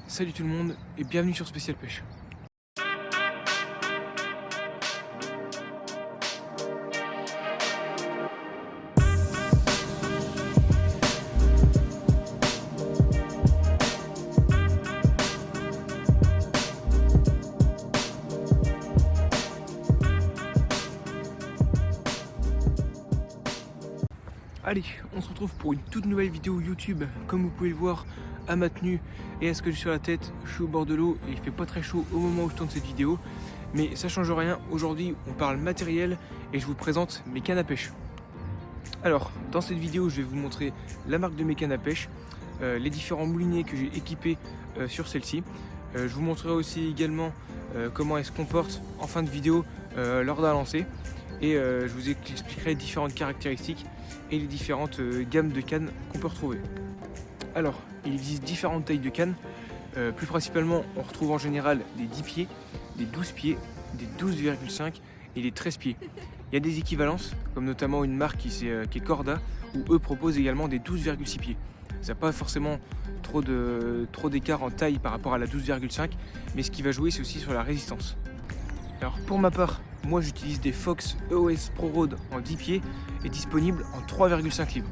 Salut tout le monde et bienvenue sur Spécial Pêche. Allez, on se retrouve pour une toute nouvelle vidéo YouTube. Comme vous pouvez le voir, à ma tenue et à ce que j'ai sur la tête, je suis au bord de l'eau et il fait pas très chaud au moment où je tourne cette vidéo. Mais ça change rien, aujourd'hui on parle matériel et je vous présente mes cannes à pêche. Alors, dans cette vidéo, je vais vous montrer la marque de mes cannes à pêche, les différents mouliniers que j'ai équipés sur celle-ci. Je vous montrerai aussi également comment elles se comportent en fin de vidéo lors d'un lancer. Et je vous expliquerai les différentes caractéristiques et les différentes gammes de cannes qu'on peut retrouver. Alors, il existe différentes tailles de cannes. Plus principalement, on retrouve en général des 10 pieds, des 12 pieds, des 12,5 et des 13 pieds. Il y a des équivalences, comme notamment une marque qui est Corda, où eux proposent également des 12,6 pieds. Ça n'a pas forcément trop d'écart en taille par rapport à la 12,5, mais ce qui va jouer, c'est aussi sur la résistance. Alors pour ma part, moi j'utilise des Fox EOS Pro Rod en 10 pieds et disponibles en 3,5 livres.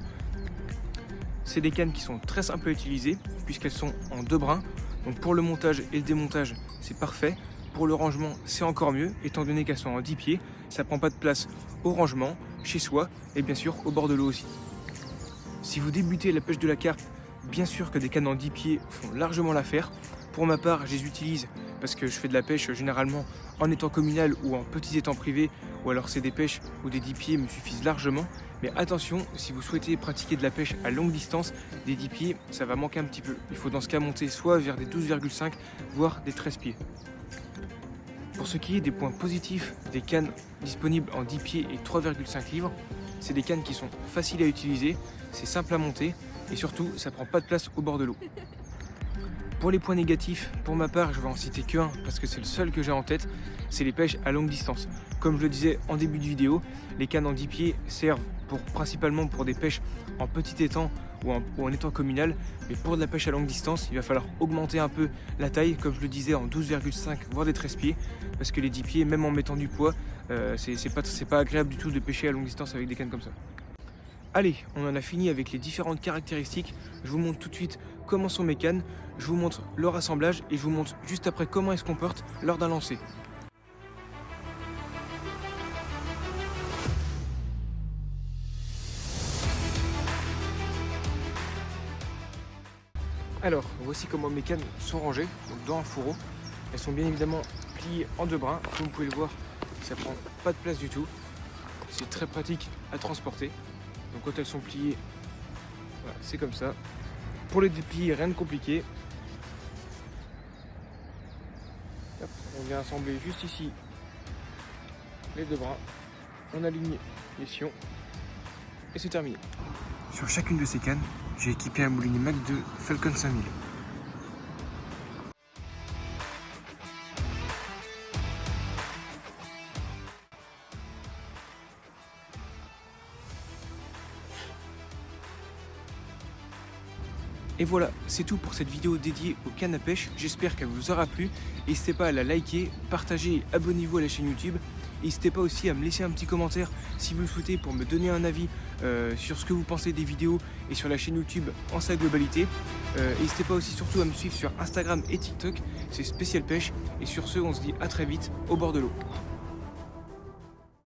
C'est des cannes qui sont très simples à utiliser puisqu'elles sont en deux brins. Donc pour le montage et le démontage, c'est parfait. Pour le rangement, c'est encore mieux étant donné qu'elles sont en 10 pieds. Ça prend pas de place au rangement, chez soi et bien sûr au bord de l'eau aussi. Si vous débutez la pêche de la carpe, bien sûr que des cannes en 10 pieds font largement l'affaire. Pour ma part, je les utilise parce que je fais de la pêche généralement en étang communal ou en petits étangs privés, ou alors c'est des pêches où des 10 pieds me suffisent largement. Mais attention, si vous souhaitez pratiquer de la pêche à longue distance, des 10 pieds, ça va manquer un petit peu. Il faut dans ce cas monter soit vers des 12,5, voire des 13 pieds. Pour ce qui est des points positifs des cannes disponibles en 10 pieds et 3,5 livres, c'est des cannes qui sont faciles à utiliser, c'est simple à monter et surtout, ça prend pas de place au bord de l'eau. Pour les points négatifs, pour ma part, je vais en citer qu'un parce que c'est le seul que j'ai en tête, c'est les pêches à longue distance. Comme je le disais en début de vidéo, les cannes en 10 pieds servent principalement pour des pêches en petit étang ou en étang communal, mais pour de la pêche à longue distance, il va falloir augmenter un peu la taille, comme je le disais, en 12,5 voire des 13 pieds, parce que les 10 pieds, même en mettant du poids, c'est pas agréable du tout de pêcher à longue distance avec des cannes comme ça. Allez, on en a fini avec les différentes caractéristiques. Je vous montre tout de suite comment sont mes cannes, je vous montre leur assemblage et je vous montre juste après comment elles se comportent lors d'un lancer. Alors, voici comment mes cannes sont rangées, donc dans un fourreau. Elles sont bien évidemment pliées en deux brins. Comme vous pouvez le voir, ça prend pas de place du tout. C'est très pratique à transporter. Donc quand elles sont pliées, voilà, c'est comme ça. Pour les déplier, rien de compliqué. Hop, on vient assembler juste ici les deux brins. On aligne les sillons et c'est terminé. Sur chacune de ces cannes, j'ai équipé un moulinier Mach 2 Falcon 5000. Et voilà, c'est tout pour cette vidéo dédiée aux cannes à pêche. J'espère qu'elle vous aura plu. N'hésitez pas à la liker, partager et abonnez-vous à la chaîne YouTube. N'hésitez pas aussi à me laisser un petit commentaire si vous le souhaitez pour me donner un avis sur ce que vous pensez des vidéos et sur la chaîne YouTube en sa globalité. N'hésitez pas aussi surtout à me suivre sur Instagram et TikTok, c'est Spécial Pêche. Et sur ce, on se dit à très vite au bord de l'eau.